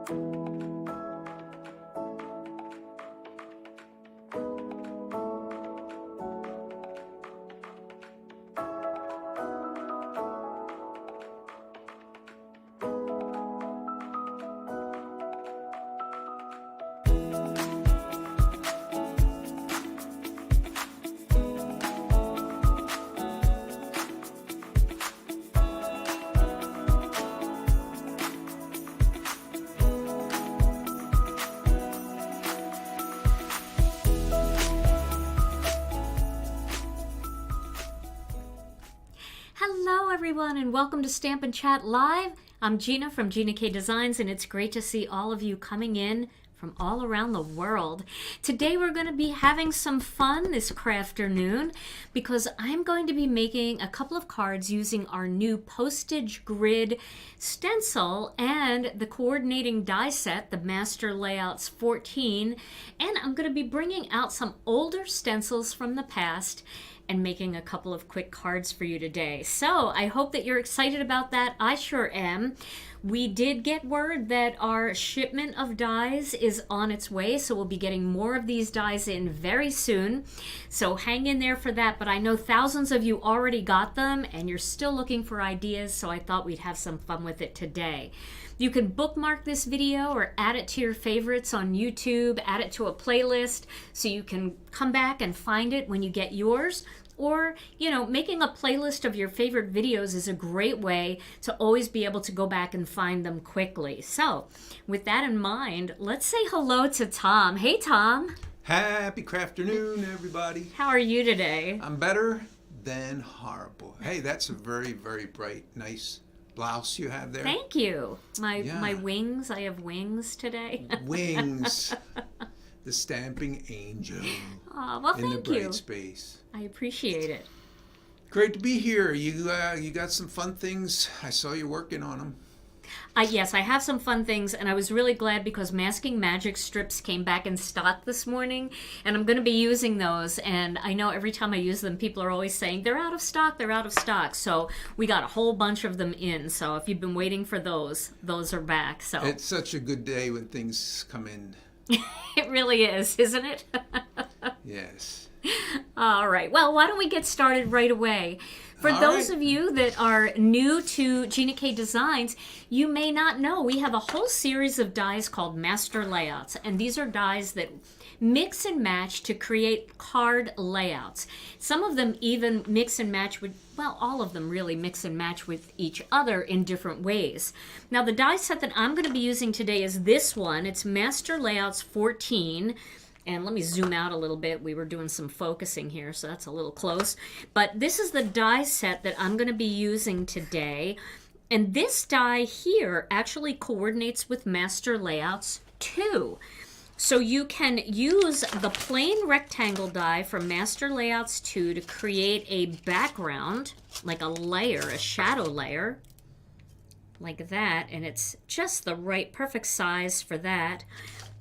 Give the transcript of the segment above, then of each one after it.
Hello everyone and welcome to Stampin' Chat Live. I'm Gina from Gina K Designs and it's great to see all of you coming in from all around the world. Today we're going to be having some fun this crafternoon because I'm going to be making a couple of cards using our new Postage Grid stencil and the coordinating die set, the Master Layouts 14, and I'm going to be bringing out some older stencils from the past and making a couple of quick cards for you today. So I hope that you're excited about that. I sure am. We did get word that our shipment of dies is on its way, so we'll be getting more of these dies in very soon. So hang in there for that, but I know thousands of you already got them and you're still looking for ideas, so I thought we'd have some fun with it today. You can bookmark this video or add it to your favorites on YouTube, add it to a playlist so you can come back and find it when you get yours. Or, you know, making a playlist of your favorite videos is a great way to always be able to go back and find them quickly. So, with that in mind, let's say hello to Tom. Hey, Tom. Happy crafternoon, everybody. How are you today? I'm better than horrible. Hey, that's a very, very bright, nice blouse you have there. Thank you. My wings, I have wings today. Wings. The stamping angel. Oh, well, in the thank you. bright space. I appreciate it. Great to be here. You got some fun things. I saw you working on them. Yes, I have some fun things, and I was really glad because Masking Magic strips came back in stock this morning, and I'm going to be using those, and I know every time I use them, people are always saying, they're out of stock, they're out of stock, so we got a whole bunch of them in, so if you've been waiting for those are back. So it's such a good day when things come in. It really is, isn't it? Yes. All right. Well, why don't we get started right away? For those of you that are new to Gina K Designs, you may not know we have a whole series of dies called Master Layouts, and these are dies that mix and match to create card layouts. Some of them even mix and match with, well, all of them really mix and match with each other in different ways. Now, the die set that I'm going to be using today is this one. It's Master Layouts 14. And let me zoom out a little bit. We were doing some focusing here, so that's a little close. But this is the die set that I'm going to be using today. And this die here actually coordinates with Master Layouts 2. So you can use the plain rectangle die from Master Layouts 2 to create a background, like a layer, a shadow layer, like that. And it's just the right, perfect size for that.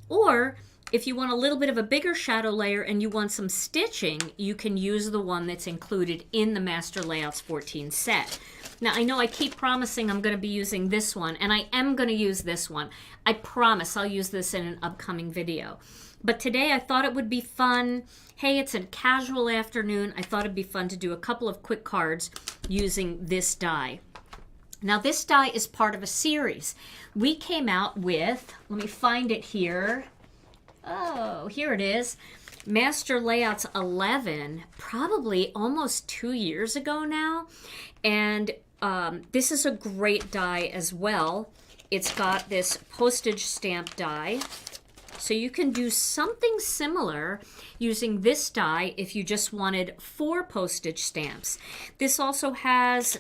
Or if you want a little bit of a bigger shadow layer and you want some stitching, you can use the one that's included in the Master Layouts 14 set. Now, I know I keep promising I'm going to be using this one, and I am going to use this one. I promise I'll use this in an upcoming video. But today I thought it would be fun. Hey, it's a casual afternoon. I thought it'd be fun to do a couple of quick cards using this die. Now, this die is part of a series. We came out with, let me find it here. Oh, here it is. Master Layouts 11, probably almost 2 years ago now. And this is a great die as well. It's got this postage stamp die. So you can do something similar using this die if you just wanted 4 postage stamps. This also has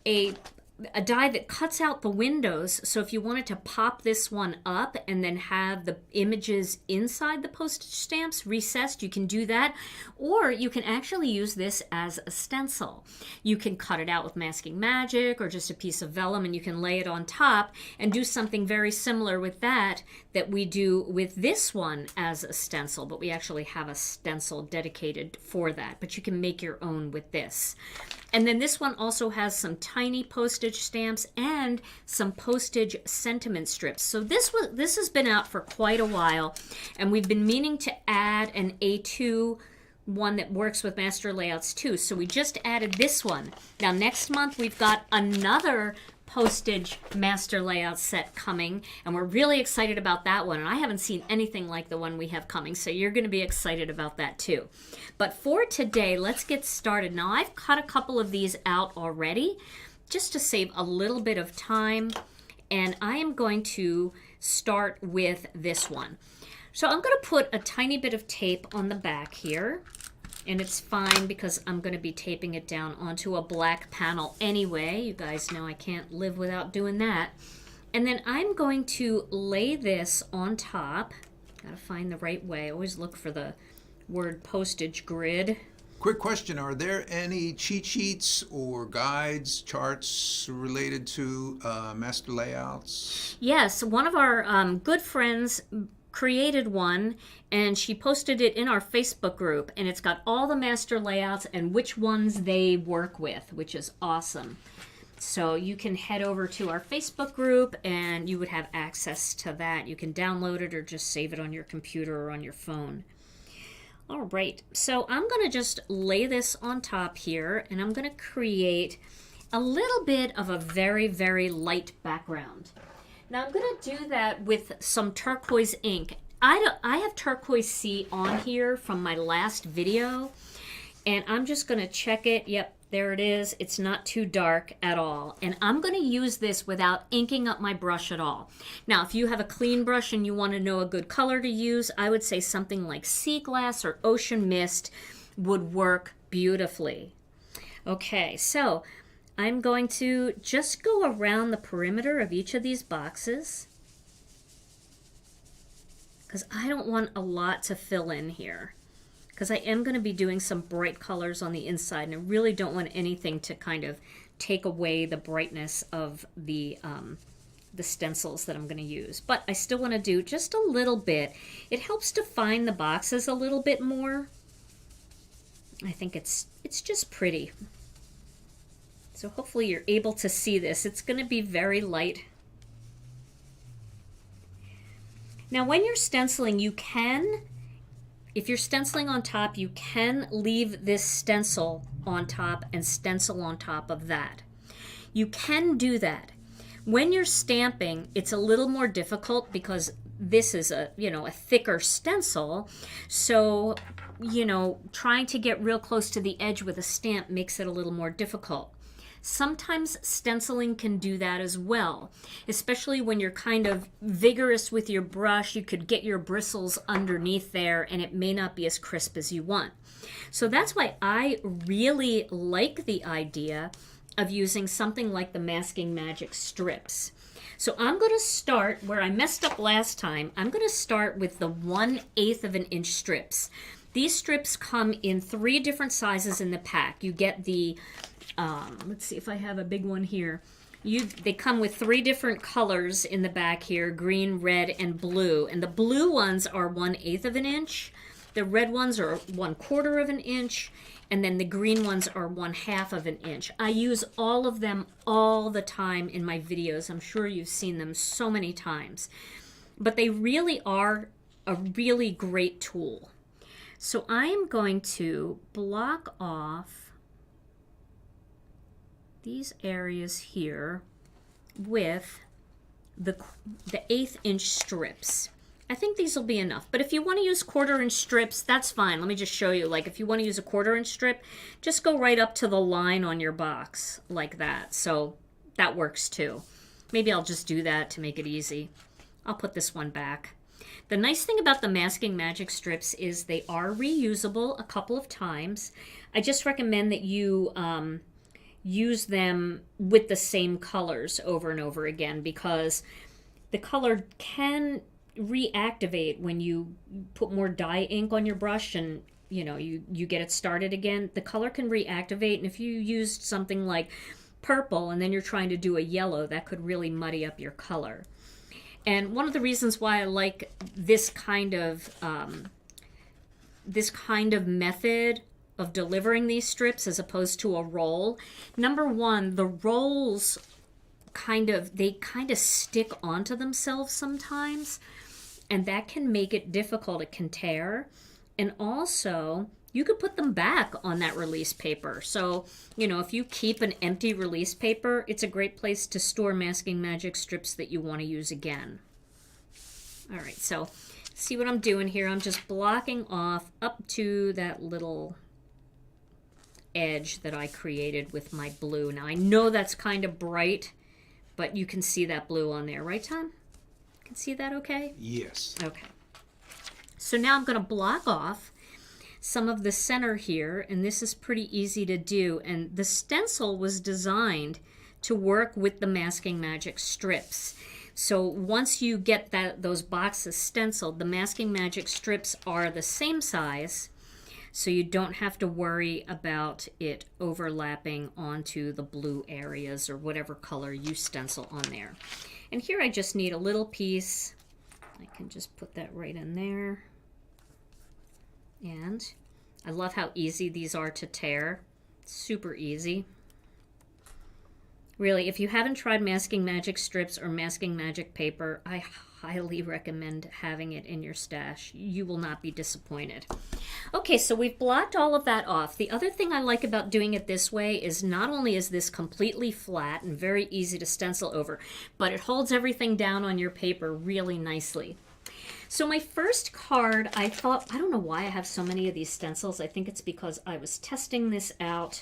a die that cuts out the windows, so if you wanted to pop this one up and then have the images inside the postage stamps recessed, you can do that. Or you can actually use this as a stencil. You can cut it out with Masking Magic or just a piece of vellum and you can lay it on top and do something very similar with that we do with this one as a stencil, but we actually have a stencil dedicated for that, but you can make your own with this. And then this one also has some tiny postage postage stamps and some postage sentiment strips. So this has been out for quite a while, and we've been meaning to add an A2 one that works with master layouts too. So we just added this one. Now next month we've got another postage master layout set coming, and we're really excited about that one, and I haven't seen anything like the one we have coming, so you're going to be excited about that too. But for today, let's get started. Now I've cut a couple of these out already just to save a little bit of time, and I am going to start with this one. So I'm going to put a tiny bit of tape on the back here, and it's fine because I'm going to be taping it down onto a black panel anyway. You guys know I can't live without doing that. And then I'm going to lay this on top. Gotta find the right way. Always look for the word Postage Grid. Quick question, are there any cheat sheets or guides, charts related to master layouts? Yes, one of our good friends created one, and she posted it in our Facebook group, and it's got all the master layouts and which ones they work with, which is awesome. So you can head over to our Facebook group and you would have access to that. You can download it or just save it on your computer or on your phone. All right, so I'm going to just lay this on top here, and I'm going to create a little bit of a very, very light background. Now I'm going to do that with some turquoise ink. I have Turquoise Sea on here from my last video, and I'm just going to check it. Yep, there it is. It's not too dark at all. And I'm going to use this without inking up my brush at all. Now, if you have a clean brush and you want to know a good color to use, I would say something like Sea Glass or Ocean Mist would work beautifully. Okay, so I'm going to just go around the perimeter of each of these boxes because I don't want a lot to fill in here, because I am going to be doing some bright colors on the inside, and I really don't want anything to kind of take away the brightness of the stencils that I'm going to use. But I still want to do just a little bit. It helps define the boxes a little bit more. I think it's just pretty. So hopefully you're able to see this. It's going to be very light. Now when you're stenciling, you can, if you're stenciling on top, you can leave this stencil on top and stencil on top of that. You can do that. When you're stamping, it's a little more difficult because this is a thicker stencil. So, trying to get real close to the edge with a stamp makes it a little more difficult. Sometimes stenciling can do that as well, especially when you're kind of vigorous with your brush. You could get your bristles underneath there and it may not be as crisp as you want. So that's why I really like the idea of using something like the Masking Magic strips. So I'm going to start where I messed up last time. I'm going to start with the 1/8 of an inch strips. These strips come in 3 different sizes in the pack. You get the let's see if I have a big one here. They come with 3 different colors in the back here, green, red, and blue. And the blue ones are 1/8 of an inch. The red ones are 1/4 of an inch. And then the green ones are 1/2 of an inch. I use all of them all the time in my videos. I'm sure you've seen them so many times. But they really are a really great tool. So I'm going to block off these areas here with the 1/8 inch strips. I think these will be enough, but if you want to use 1/4 inch strips, that's fine. Let me just show you. Like if you want to use a 1/4 inch strip, just go right up to the line on your box like that. So that works too. Maybe I'll just do that to make it easy. I'll put this one back. The nice thing about the Masking Magic strips is they are reusable a couple of times. I just recommend that you use them with the same colors over and over again, because the color can reactivate when you put more dye ink on your brush and you get it started again. The color can reactivate, and if you used something like purple and then you're trying to do a yellow, that could really muddy up your color. And one of the reasons why I like this kind of method of delivering these strips as opposed to a roll, number one, the rolls they kind of stick onto themselves sometimes, and that can make it difficult. It can tear. And also, you could put them back on that release paper. So, you know, if you keep an empty release paper, it's a great place to store Masking Magic strips that you want to use again. All right, so see what I'm doing here? I'm just blocking off up to that little edge that I created with my blue. Now, I know that's kind of bright, but you can see that blue on there, right, Tom? You can see that okay? Yes. Okay. So now I'm going to block off some of the center here, and this is pretty easy to do. And the stencil was designed to work with the Masking Magic strips. So once you get those boxes stenciled, the Masking Magic strips are the same size, so you don't have to worry about it overlapping onto the blue areas or whatever color you stencil on there. And here I just need a little piece. I can just put that right in there. And I love how easy these are to tear. Super easy. Really, if you haven't tried Masking Magic strips or Masking Magic paper, I highly recommend having it in your stash. You will not be disappointed. Okay, so we've blocked all of that off. The other thing I like about doing it this way is not only is this completely flat and very easy to stencil over, but it holds everything down on your paper really nicely. So my first card, I thought, I don't know why I have so many of these stencils. I think it's because I was testing this out.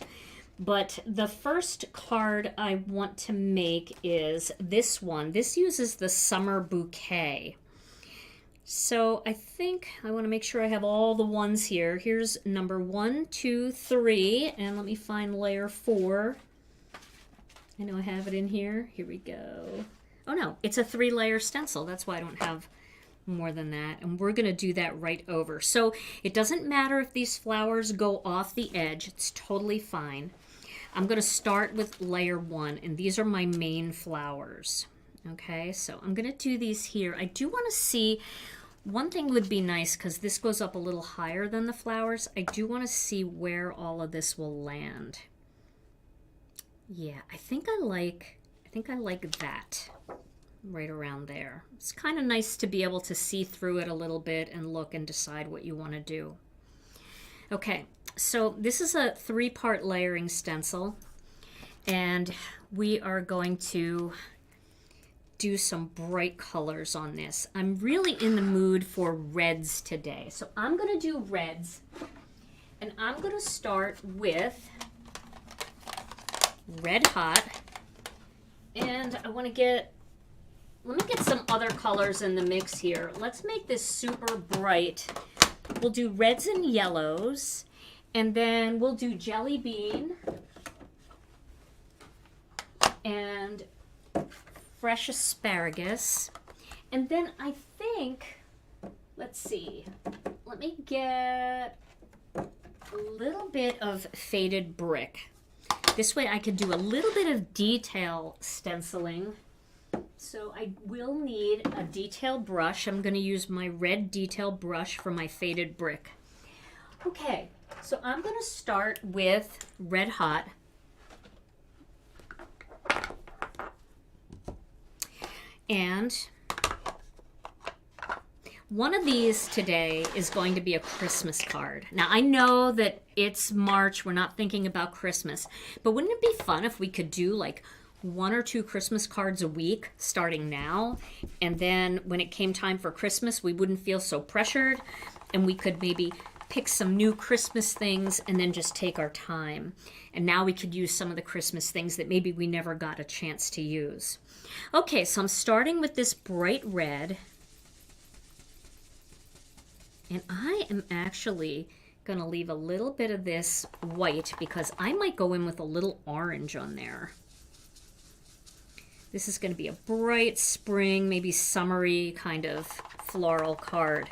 But the first card I want to make is this one. This uses the Summer Bouquet. So I think I want to make sure I have all the ones here. Here's number 1, 2, 3, and let me find layer 4. I know I have it in here. Here we go. Oh no, it's a 3-layer stencil. That's why I don't have more than that. And we're going to do that right over. So it doesn't matter if these flowers go off the edge. It's totally fine. I'm going to start with layer 1, and these are my main flowers. Okay, so I'm going to do these here. I do want to see, one thing would be nice, because this goes up a little higher than the flowers, I do want to see where all of this will land. Yeah, I think I like that right around there. It's kind of nice to be able to see through it a little bit and look and decide what you want to do. Okay, so this is a 3-part layering stencil, and we are going to do some bright colors on this. I'm really in the mood for reds today, so I'm going to do reds, and I'm going to start with Red Hot, and I want to get, let me get some other colors in the mix here. Let's make this super bright. We'll do reds and yellows, and then we'll do Jelly Bean and Fresh Asparagus. And then I think, let's see, let me get a little bit of Faded Brick. This way I could do a little bit of detail stenciling. So I will need a detail brush. I'm going to use my red detail brush for my Faded Brick. Okay, so I'm going to start with Red Hot. And one of these today is going to be a Christmas card. Now, I know that it's March, we're not thinking about Christmas, but wouldn't it be fun if we could do like 1 or 2 Christmas cards a week starting now, and then when it came time for Christmas, we wouldn't feel so pressured, and we could maybe pick some new Christmas things and then just take our time. And now we could use some of the Christmas things that maybe we never got a chance to use. Okay, so I'm starting with this bright red, and I am actually going to leave a little bit of this white because I might go in with a little orange on there. This is going to be a bright spring, maybe summery kind of floral card.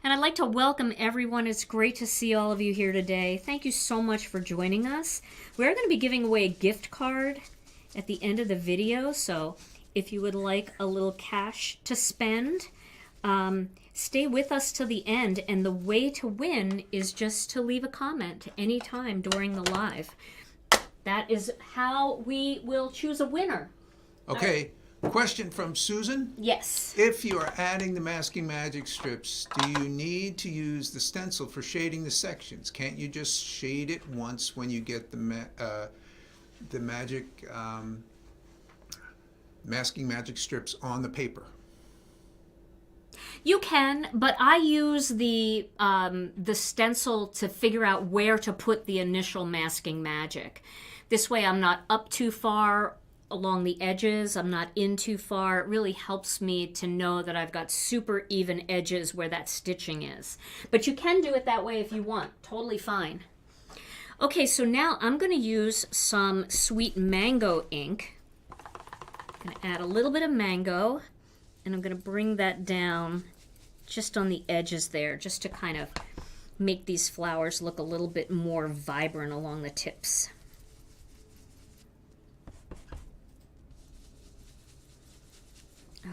And I'd like to welcome everyone. It's great to see all of you here today. Thank you so much for joining us. We're going to be giving away a gift card at the end of the video, so if you would like a little cash to spend, stay with us till the end, and the way to win is just to leave a comment anytime during the live. That is how we will choose a winner. Okay, question from Susan. Yes. If you are adding the masking magic strips, do you need to use the stencil for shading the sections? Can't you just shade it once when you get the magic masking magic strips on the paper? You can, but I use the stencil to figure out where to put the initial masking magic. This way I'm not up too far along the edges, I'm not in too far. It really helps me to know that I've got super even edges where that stitching is. But you can do it that way if you want, totally fine. Okay, so now I'm going to use some sweet mango ink. I'm going to add a little bit of mango, and I'm going to bring that down just on the edges there, just to kind of make these flowers look a little bit more vibrant along the tips.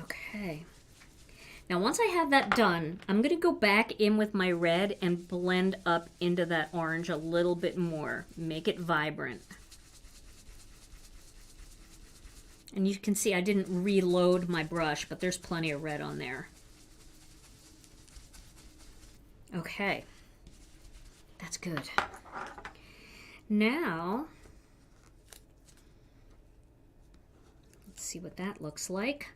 Okay. Now once I have that done, I'm going to go back in with my red and blend up into that orange a little bit more. Make it vibrant. And you can see I didn't reload my brush, but there's plenty of red on there. Okay. That's good. Now, let's see what that looks like.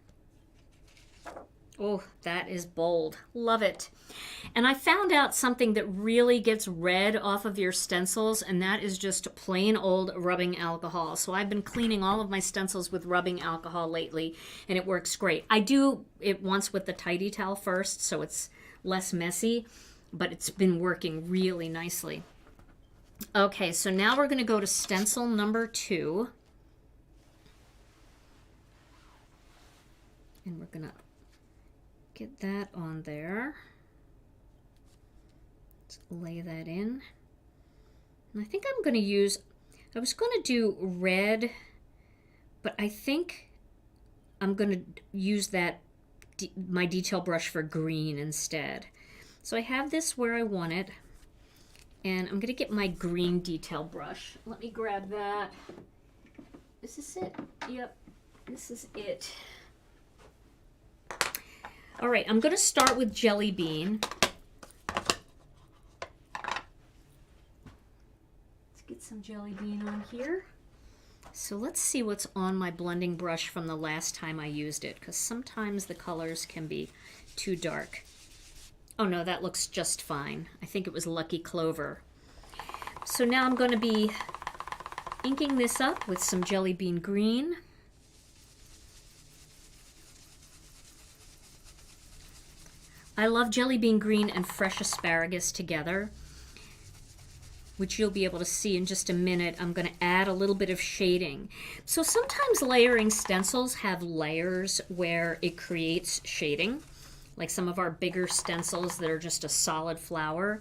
Oh, that is bold. Love it. And I found out something that really gets red off of your stencils, and that is just plain old rubbing alcohol. So I've been cleaning all of my stencils with rubbing alcohol lately, and it works great. I do it once with the tidy towel first, so it's less messy, but it's been working really nicely. Okay, so now we're going to go to stencil number 2. And we're going to get that on there. Let's lay that in. And I think I'm going to use, I was going to do red, but I think I'm going to use that, my detail brush for green instead. So I have this where I want it, and I'm going to get my green detail brush. Let me grab that. Is this it? Yep, this is it. All right, I'm going to start with Jelly Bean. Let's get some Jelly Bean on here. So let's see what's on my blending brush from the last time I used it, because sometimes the colors can be too dark. Oh no, that looks just fine. I think it was Lucky Clover. So now I'm going to be inking this up with some Jelly Bean Green. I love Jelly Bean Green and fresh asparagus together, which you'll be able to see in just a minute. I'm going to add a little bit of shading. So sometimes layering stencils have layers where it creates shading, like some of our bigger stencils that are just a solid flower.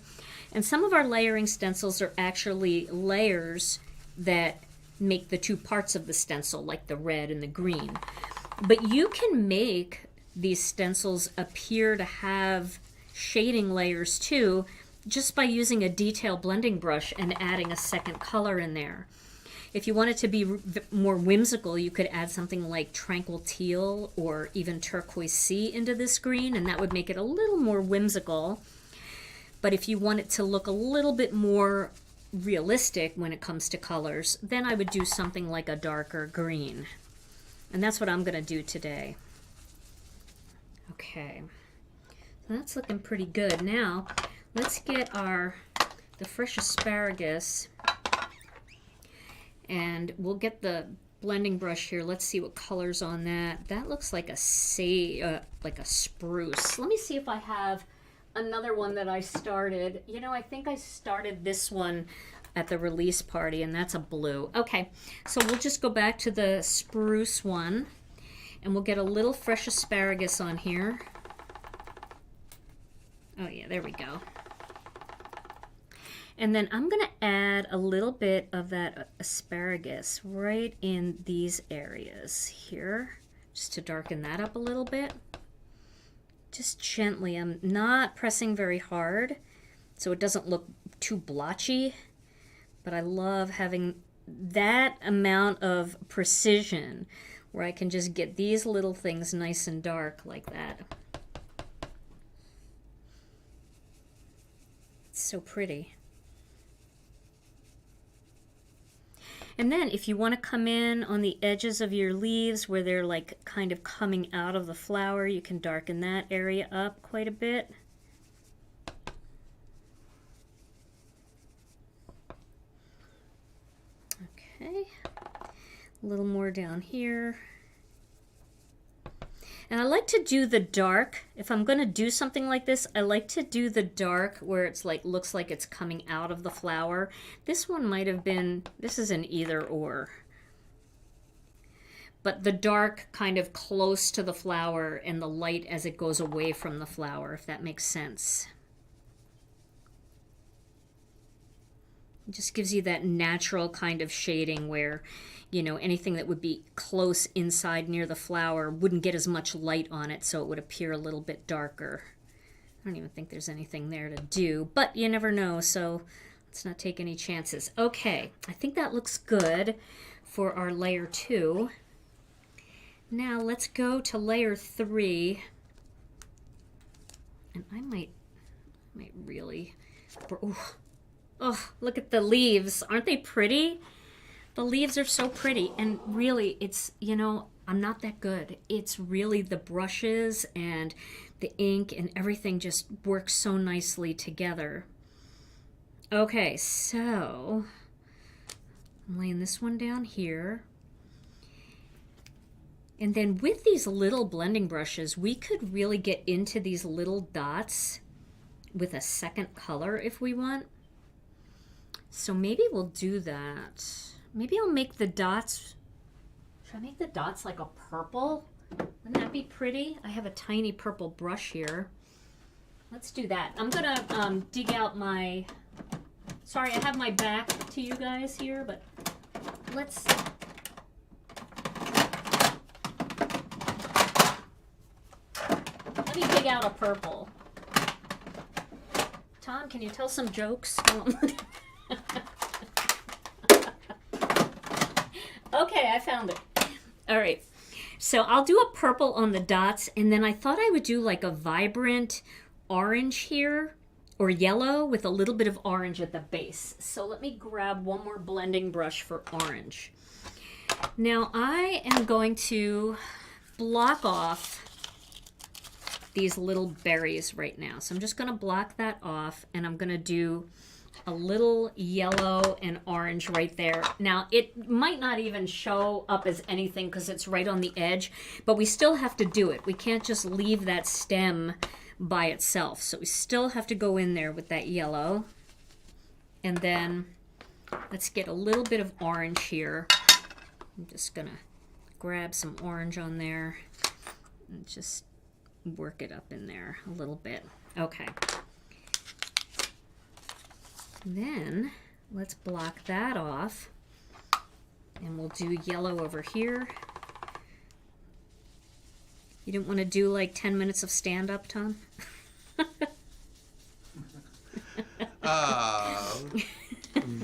And some of our layering stencils are actually layers that make the two parts of the stencil, like the red and the green. But you can make these stencils appear to have shading layers too, just by using a detail blending brush and adding a second color in there. If you want it to be more whimsical, you could add something like Tranquil Teal or even Turquoise Sea into this green, and that would make it a little more whimsical. But if you want it to look a little bit more realistic when it comes to colors, then I would do something like a darker green. And that's what I'm going to do today. Okay, so that's looking pretty good. Now, let's get the fresh asparagus, and we'll get the blending brush here. Let's see what color's on that. That looks like a spruce. Let me see if I have another one that I started. You know, I think I started this one at the release party, and that's a blue. Okay, so we'll just go back to the spruce one, and we'll get a little fresh asparagus on here. Oh yeah, there we go. And then I'm going to add a little bit of that asparagus right in these areas here, just to darken that up a little bit. Just gently. I'm not pressing very hard, so it doesn't look too blotchy, but I love having that amount of precision. where I can just get these little things nice and dark like that. It's so pretty. And then if you want to come in on the edges of your leaves where they're like kind of coming out of the flower, you can darken that area up quite a bit. Okay, a little more down here. And I like to do the dark. If I'm going to do something like this, I like to do the dark where it's like looks like it's coming out of the flower. This one might have been, this is an either or. But the dark kind of close to the flower and the light as it goes away from the flower, if that makes sense. It just gives you that natural kind of shading where, you know, anything that would be close inside near the flower wouldn't get as much light on it, so it would appear a little bit darker. I don't even think there's anything there to do, but you never know, so let's not take any chances. Okay, I think that looks good for our layer 2. Now let's go to layer 3. And I might really... Oh, look at the leaves. Aren't they pretty? The leaves are so pretty. And really, it's, you know, I'm not that good. It's really the brushes and the ink and everything just works so nicely together. Okay, so I'm laying this one down here. And then with these little blending brushes, we could really get into these little dots with a second color if we want. So maybe we'll do that. Maybe I'll make the dots, should I make the dots like a purple? Wouldn't that be pretty? I have a tiny purple brush here. Let's do that. I'm gonna dig out my, sorry, I have my back to you guys here, but let's, let me dig out a purple. Tom, can you tell some jokes? Okay, I found it. All right, so I'll do a purple on the dots, and then I thought I would do like a vibrant orange here, or yellow with a little bit of orange at the base. So let me grab one more blending brush for orange. Now I am going to block off these little berries right now. So I'm just going to block that off, and I'm going to do a little yellow and orange right there. Now it might not even show up as anything because it's right on the edge, but we still have to do it. We can't just leave that stem by itself. So we still have to go in there with that yellow. And then let's get a little bit of orange here. I'm just gonna grab some orange on there and just work it up in there a little bit. Okay. Then let's block that off, and we'll do yellow over here. You didn't want to do like 10 minutes of stand-up, Tom?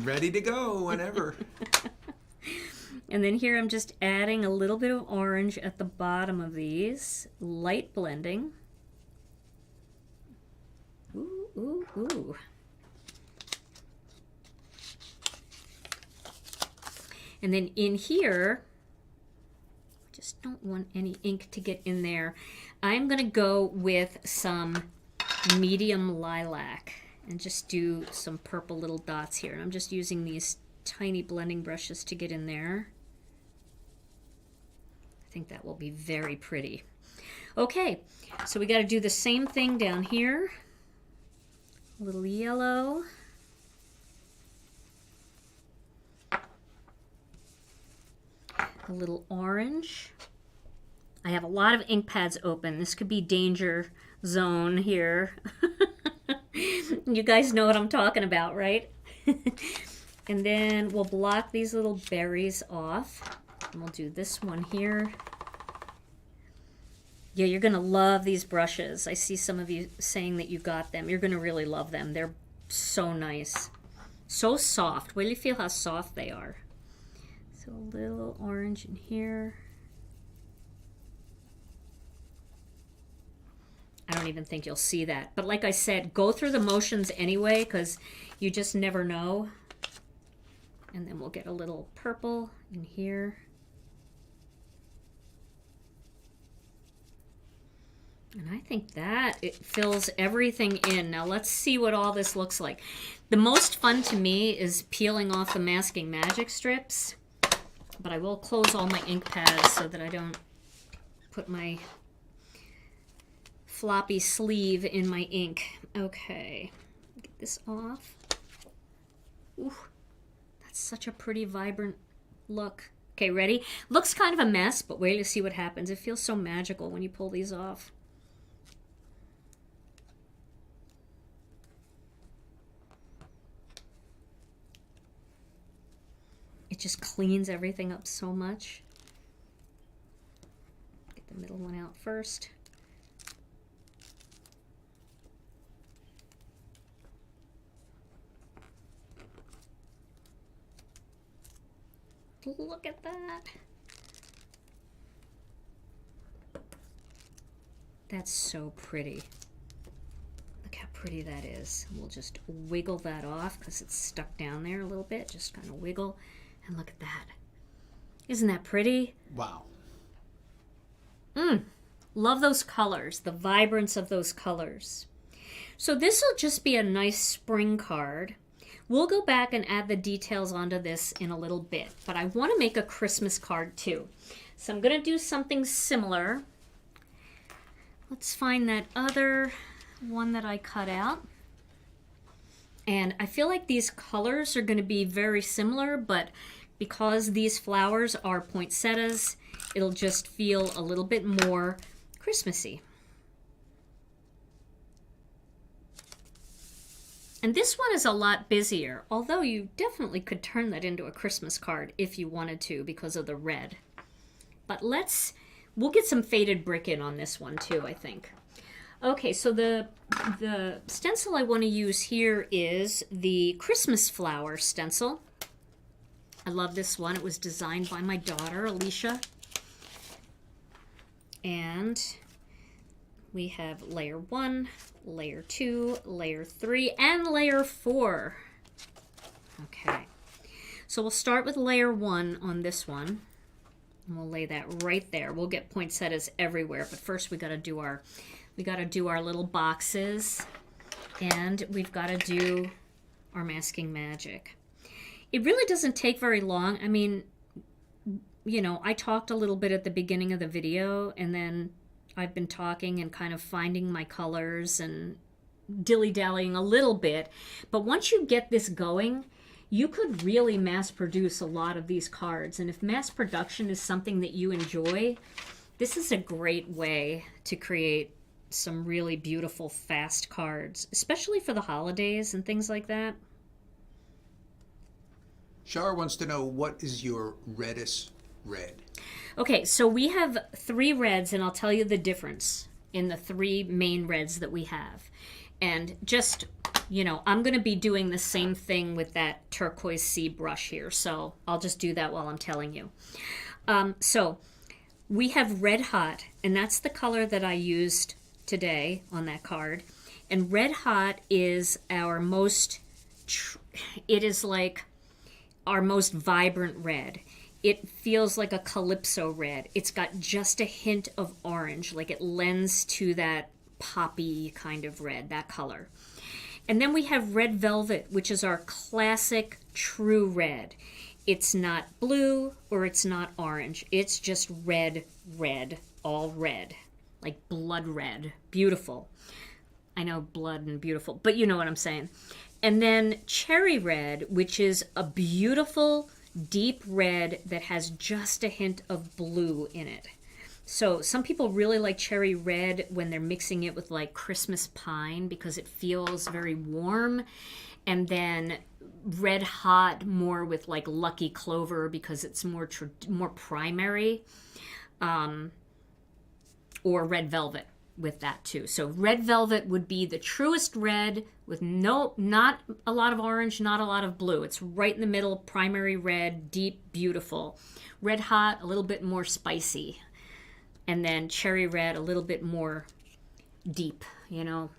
Ready to go whenever. And then here I'm just adding a little bit of orange at the bottom of these, light blending. Ooh, ooh, ooh. And then in here, just don't want any ink to get in there. I'm going to go with some medium lilac and just do some purple little dots here. And I'm just using these tiny blending brushes to get in there. I think that will be very pretty. Okay, so we got to do the same thing down here. A little yellow. A little orange. I have a lot of ink pads open. This could be danger zone here. You guys know what I'm talking about, right? And then we'll block these little berries off. And we'll do this one here. Yeah, you're going to love these brushes. I see some of you saying that you got them. You're going to really love them. They're so nice. So soft. Wait till you feel how soft they are. So a little orange in here. I don't even think you'll see that. But like I said, go through the motions anyway, because you just never know. And then we'll get a little purple in here. And I think that it fills everything in. Now let's see what all this looks like. The most fun to me is peeling off the Masking Magic strips. But I will close all my ink pads so that I don't put my floppy sleeve in my ink. Okay, get this off. Ooh, that's such a pretty vibrant look. Okay, ready? Looks kind of a mess, but wait to see what happens. It feels so magical when you pull these off. It just cleans everything up so much. Get the middle one out first. Look at that. That's so pretty. Look how pretty that is. We'll just wiggle that off because it's stuck down there a little bit. Just kind of wiggle. And look at that. Isn't that pretty? Wow. Love those colors, the vibrance of those colors. So this will just be a nice spring card. We'll go back and add the details onto this in a little bit, but I want to make a Christmas card too. So I'm going to do something similar. Let's find that other one that I cut out. And I feel like these colors are going to be very similar, but because these flowers are poinsettias, it'll just feel a little bit more Christmassy. And this one is a lot busier, although you definitely could turn that into a Christmas card if you wanted to because of the red. But we'll get some faded brick in on this one too, I think. Okay, so the stencil I want to use here is the Christmas flower stencil. I love this one. It was designed by my daughter, Alicia. And we have layer 1, layer 2, layer 3, and layer 4. Okay, so we'll start with layer 1 on this one. And we'll lay that right there. We'll get poinsettias everywhere, but first we got to do our little boxes, and we've got to do our Masking Magic. It really doesn't take very long. I mean, you know, I talked a little bit at the beginning of the video, and then I've been talking and kind of finding my colors and dilly-dallying a little bit. But once you get this going, you could really mass produce a lot of these cards. And if mass production is something that you enjoy, this is a great way to create some really beautiful, fast cards, especially for the holidays and things like that. Shar wants to know, what is your reddest red? Okay, so we have 3 reds, and I'll tell you the difference in the 3 main reds that we have. And just, you know, I'm going to be doing the same thing with that Turquoise Sea brush here, so I'll just do that while I'm telling you. So we have Red Hot, and that's the color that I used today on that card. And Red Hot is our most, it is like our most vibrant red. It feels like a calypso red. It's got just a hint of orange, like it lends to that poppy kind of red, that color. And then we have Red Velvet, which is our classic true red. It's not blue or it's not orange. It's just red, all red, like blood red. Beautiful. I know blood and beautiful, but you know what I'm saying. And then Cherry Red, which is a beautiful deep red that has just a hint of blue in it. So some people really like Cherry Red when they're mixing it with like Christmas pine because it feels very warm. And then Red Hot more with like Lucky Clover because it's more primary. Or Red Velvet with that too. So Red Velvet would be the truest red with not a lot of orange, not a lot of blue. It's right in the middle, primary red, deep, beautiful. Red Hot, a little bit more spicy. And then Cherry Red, a little bit more deep, you know.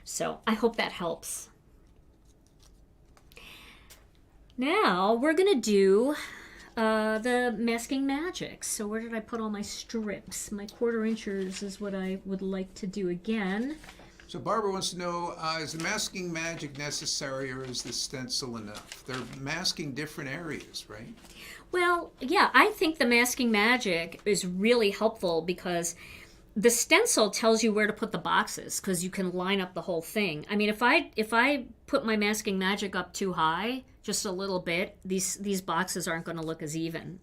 So I hope that helps. Now we're gonna do the masking magic. So where did I put all my strips? My 1/4 inchers is what I would like to do again. So Barbara wants to know, is the masking magic necessary or is the stencil enough? They're masking different areas, right? Well, yeah, I think the masking magic is really helpful because the stencil tells you where to put the boxes because you can line up the whole thing. I mean, if I put my masking magic up too high, just a little bit, these boxes aren't going to look as even.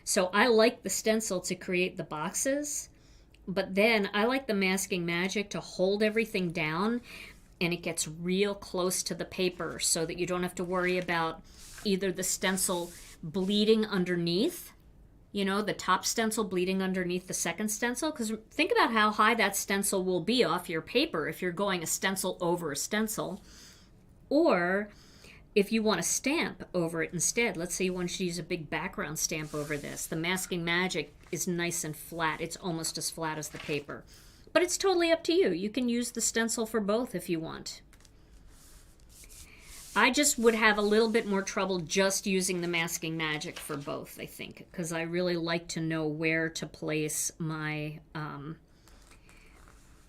So I like the stencil to create the boxes, but then I like the masking magic to hold everything down, and it gets real close to the paper so that you don't have to worry about either the stencil bleeding underneath, you know, the top stencil bleeding underneath the second stencil, because think about how high that stencil will be off your paper if you're going a stencil over a stencil, or if you want to stamp over it instead. Let's say you want to use a big background stamp over this. The masking magic is nice and flat. It's almost as flat as the paper. But it's totally up to you. You can use the stencil for both if you want. I just would have a little bit more trouble just using the masking magic for both, I think, because I really like to know where to place my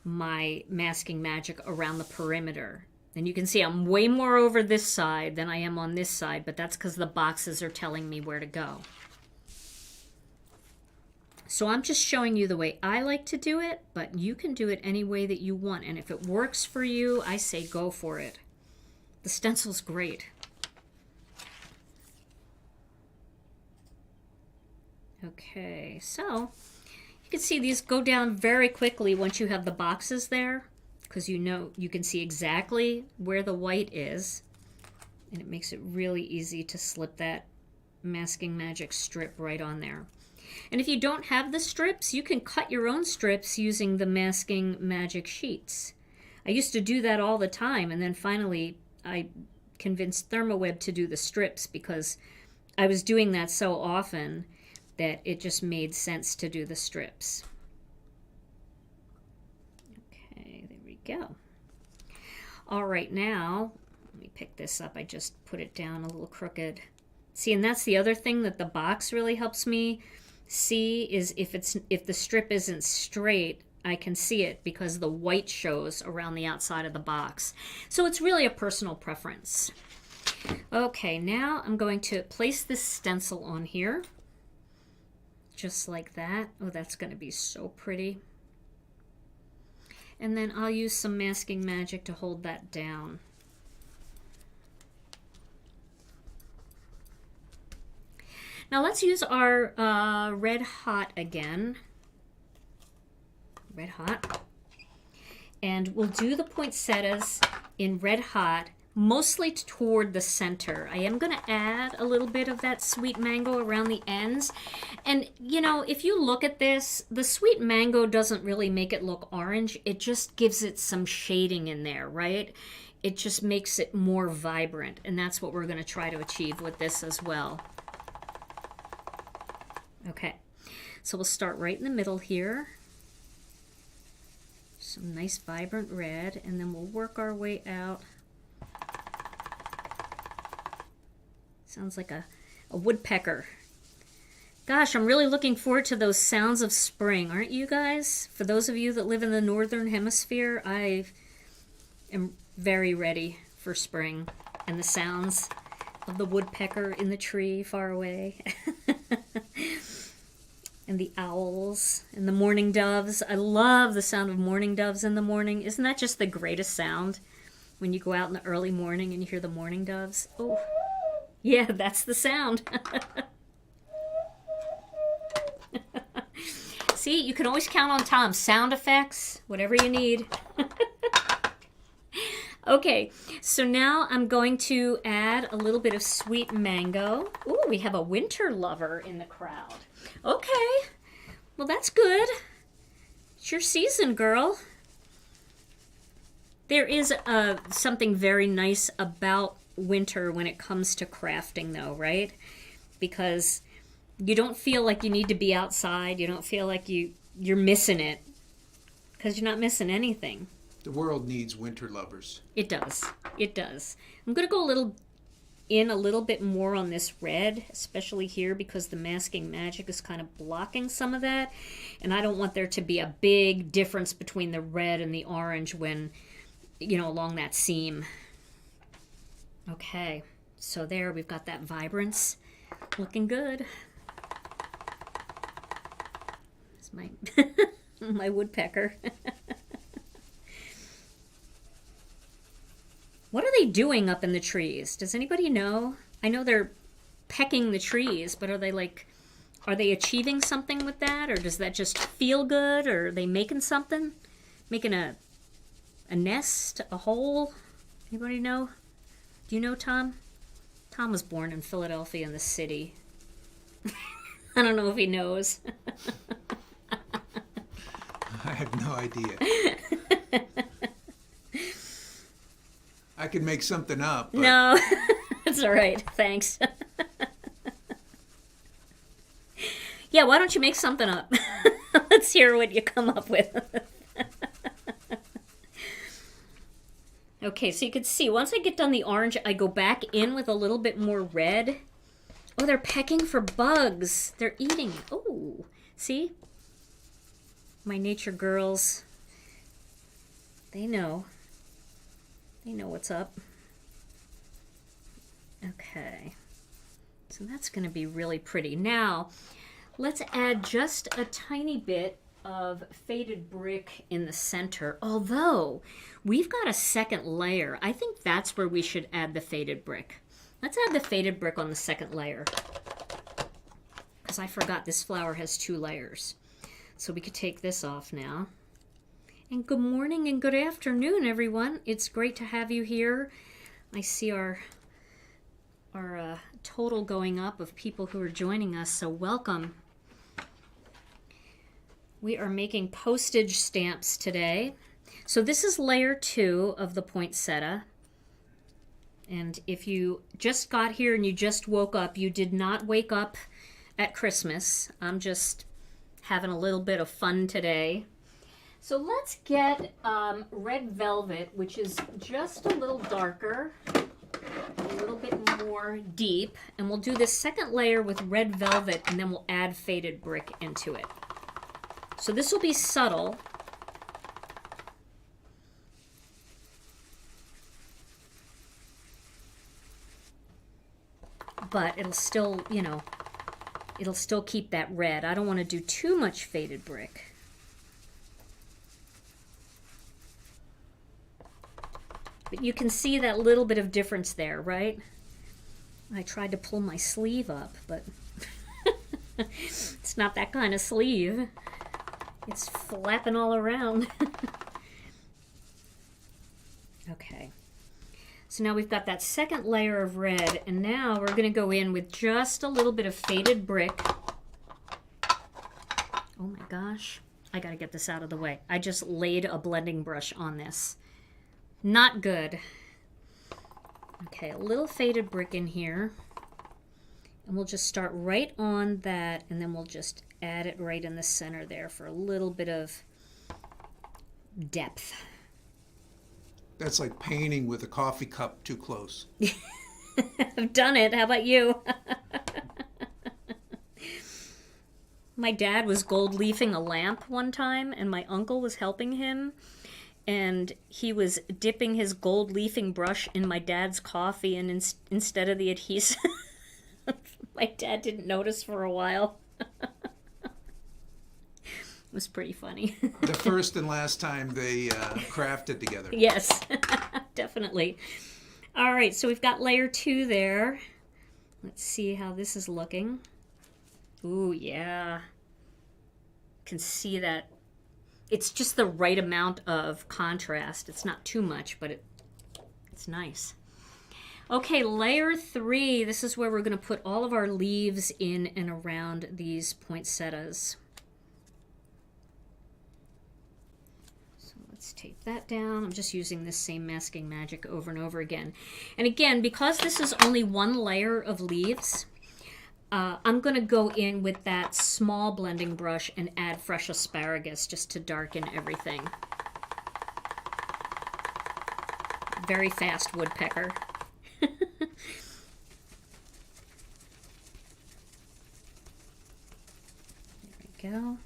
my masking magic around the perimeter. And you can see I'm way more over this side than I am on this side, but that's because the boxes are telling me where to go. So I'm just showing you the way I like to do it, but you can do it any way that you want. And if it works for you, I say go for it. The stencil's great. Okay, so you can see these go down very quickly once you have the boxes there, because you know you can see exactly where the white is, and it makes it really easy to slip that masking magic strip right on there. And if you don't have the strips, you can cut your own strips using the masking magic sheets. I used to do that all the time, and then finally I convinced Thermoweb to do the strips because I was doing that so often that it just made sense to do the strips. Okay, there we go. All right, now let me pick this up. I just put it down a little crooked. See, and that's the other thing that the box really helps me see is if the strip isn't straight, I can see it because the white shows around the outside of the box. So it's really a personal preference. Okay, now I'm going to place this stencil on here. Just like that. Oh, that's going to be so pretty. And then I'll use some masking magic to hold that down. Now let's use our Red Hot again. Red Hot. And we'll do the poinsettias in Red Hot, mostly toward the center. I am going to add a little bit of that sweet mango around the ends. And, you know, if you look at this, the sweet mango doesn't really make it look orange. It just gives it some shading in there, right? It just makes it more vibrant. And that's what we're going to try to achieve with this as well. Okay, so we'll start right in the middle here. Some nice vibrant red, and then we'll work our way out. Sounds like a woodpecker. Gosh, I'm really looking forward to those sounds of spring, aren't you guys? For those of you that live in the northern hemisphere, I am very ready for spring and the sounds of the woodpecker in the tree far away. And the owls and the mourning doves. I love the sound of mourning doves in the morning. Isn't that just the greatest sound when you go out in the early morning and you hear the mourning doves? Oh, yeah, that's the sound. See, you can always count on Tom. Sound effects, whatever you need. Okay, so now I'm going to add a little bit of sweet mango. Ooh, we have a winter lover in the crowd. Okay, well that's good. It's your season, girl. There is something very nice about winter when it comes to crafting though, right? Because you don't feel like you need to be outside. You don't feel like you're missing it. because you're not missing anything. The world needs winter lovers. It does. It does. I'm going to go a little bit more on this red, especially here because the masking magic is kind of blocking some of that. And I don't want there to be a big difference between the red and the orange when, along that seam. Okay, so there we've got that vibrance looking good. It's my, my woodpecker. What are they doing up in the trees? Does anybody know? I know they're pecking the trees, but are they achieving something with that? Or does that just feel good? Or are they making something? Making a nest? A hole? Anybody know? Do you know Tom? Tom was born in Philadelphia in the city. I don't know if he knows. I have no idea. I could make something up. But... No, it's all right. Thanks. Yeah, why don't you make something up? Let's hear what you come up with. Okay, so you can see, once I get done the orange, I go back in with a little bit more red. Oh, they're pecking for bugs. They're eating. Oh, see? My nature girls, they know. They know what's up. Okay, so that's going to be really pretty. Now, let's add just a tiny bit of faded brick in the center. Although, we've got a second layer. I think that's where we should add the faded brick. Let's add the faded brick on the second layer. Because I forgot this flower has 2 layers. So we could take this off now. And good morning and good afternoon, everyone. It's great to have you here. I see our total going up of people who are joining us, so welcome. We are making postage stamps today. So this is layer 2 of the poinsettia. And if you just got here and you just woke up, you did not wake up at Christmas. I'm just having a little bit of fun today. So let's get red velvet, which is just a little darker, a little bit more deep. And we'll do this second layer with red velvet, and then we'll add faded brick into it. So this will be subtle. But it'll still, it'll still keep that red. I don't want to do too much faded brick. But you can see that little bit of difference there, right? I tried to pull my sleeve up, but it's not that kind of sleeve. It's flapping all around. Okay. So now we've got that second layer of red, and now we're going to go in with just a little bit of faded brick. Oh my gosh. I got to get this out of the way. I just laid a blending brush on this. Not good. Okay, a little faded brick in here. And we'll just start right on that, and then we'll just add it right in the center there for a little bit of depth. That's like painting with a coffee cup too close. I've done it. How about you? My dad was gold leafing a lamp one time, and my uncle was helping him. And he was dipping his gold leafing brush in my dad's coffee, and instead of the adhesive, my dad didn't notice for a while. It was pretty funny. The first and last time they crafted together. Yes, definitely. All right, so we've got layer 2 there. Let's see how this is looking. Ooh, yeah. Can see that. It's just the right amount of contrast. It's not too much, but it's nice. Okay, layer 3. This is where we're going to put all of our leaves in and around these poinsettias. So let's tape that down. I'm just using this same masking magic over and over again. And again, because this is only one layer of leaves, I'm going to go in with that small blending brush and add fresh asparagus just to darken everything. Very fast woodpecker. There we go.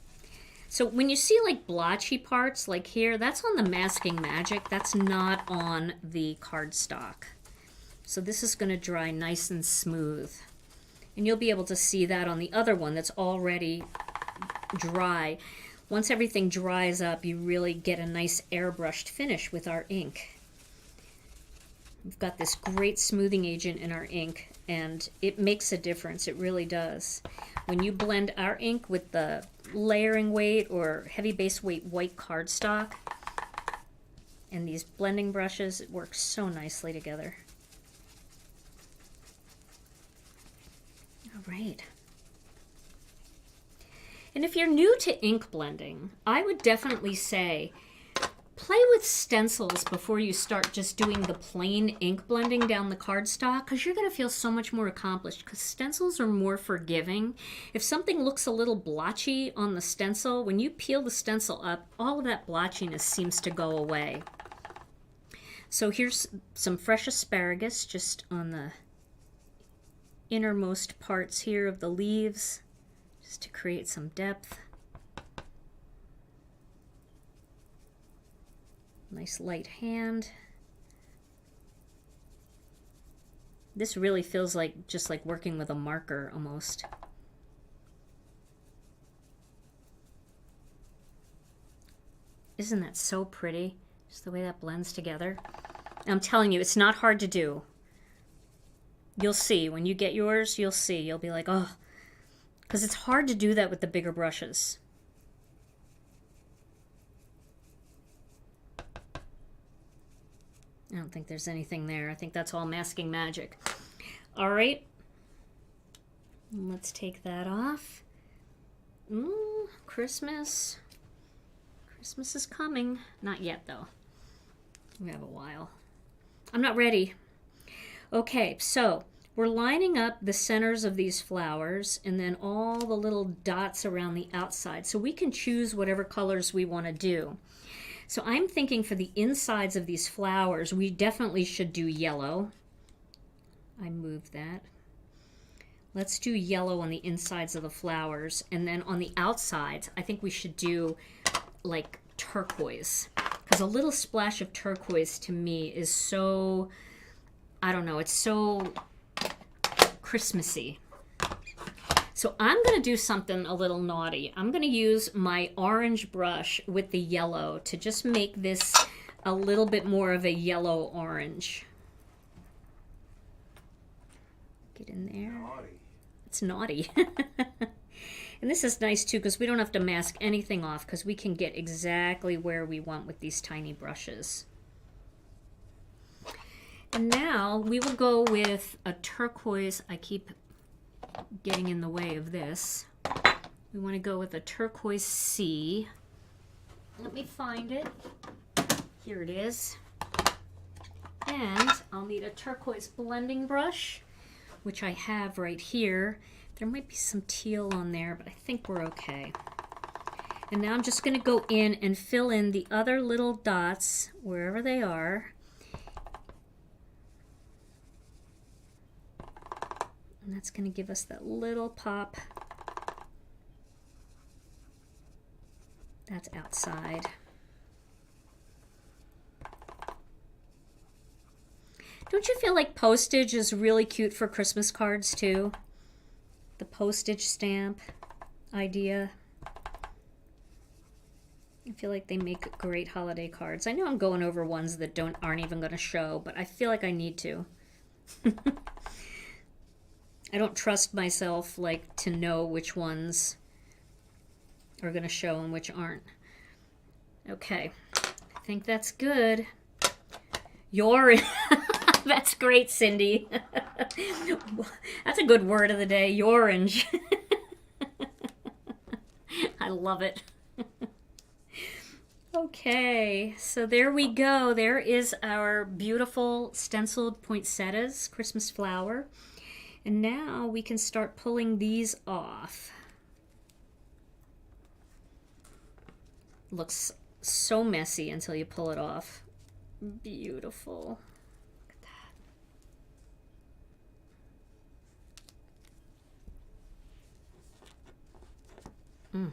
So when you see like blotchy parts like here, that's on the Masking Magic. That's not on the cardstock. So this is going to dry nice and smooth. And you'll be able to see that on the other one that's already dry. Once everything dries up, you really get a nice airbrushed finish with our ink. We've got this great smoothing agent in our ink, and it makes a difference. It really does. When you blend our ink with the layering weight or heavy base weight white cardstock and these blending brushes, it works so nicely together. All right. And if you're new to ink blending, I would definitely say play with stencils before you start just doing the plain ink blending down the cardstock, because you're going to feel so much more accomplished, because stencils are more forgiving. If something looks a little blotchy on the stencil, when you peel the stencil up, all of that blotchiness seems to go away. So here's some fresh asparagus just on the innermost parts here of the leaves, just to create some depth. Nice light hand. This really feels like just like working with a marker almost. Isn't that so pretty? Just the way that blends together. I'm telling you, it's not hard to do. You'll see. When you get yours, you'll see. You'll be like, oh, because it's hard to do that with the bigger brushes. I don't think there's anything there. I think that's all Masking Magic. All right. Let's take that off. Ooh, Christmas. Christmas is coming. Not yet, though. We have a while. I'm not ready. Okay, so we're lining up the centers of these flowers and then all the little dots around the outside. So we can choose whatever colors we want to do. So I'm thinking for the insides of these flowers, we definitely should do yellow. I moved that. Let's do yellow on the insides of the flowers. And then on the outsides, I think we should do like turquoise. Because a little splash of turquoise to me is so, I don't know, it's so Christmassy. So I'm going to do something a little naughty. I'm going to use my orange brush with the yellow to just make this a little bit more of a yellow orange. Get in there. Naughty. It's naughty. And this is nice too, because we don't have to mask anything off, because we can get exactly where we want with these tiny brushes. And now we will go with a turquoise. I keep getting in the way of this. We want to go with a Turquoise Sea. Let me find it. Here it is. And I'll need a turquoise blending brush, which I have right here. There might be some teal on there, but I think we're okay. And now I'm just going to go in and fill in the other little dots wherever they are. And that's going to give us that little pop. That's outside. Don't you feel like postage is really cute for Christmas cards too? The postage stamp idea. I feel like they make great holiday cards. I know I'm going over ones that aren't even going to show, but I feel like I need to. I don't trust myself like to know which ones are going to show and which aren't. Okay, I think that's good. That's great, Cindy. That's a good word of the day, orange. I love it. Okay, so there we go. There is our beautiful stenciled poinsettias Christmas flower. And now we can start pulling these off. Looks so messy until you pull it off. Beautiful. Look at that.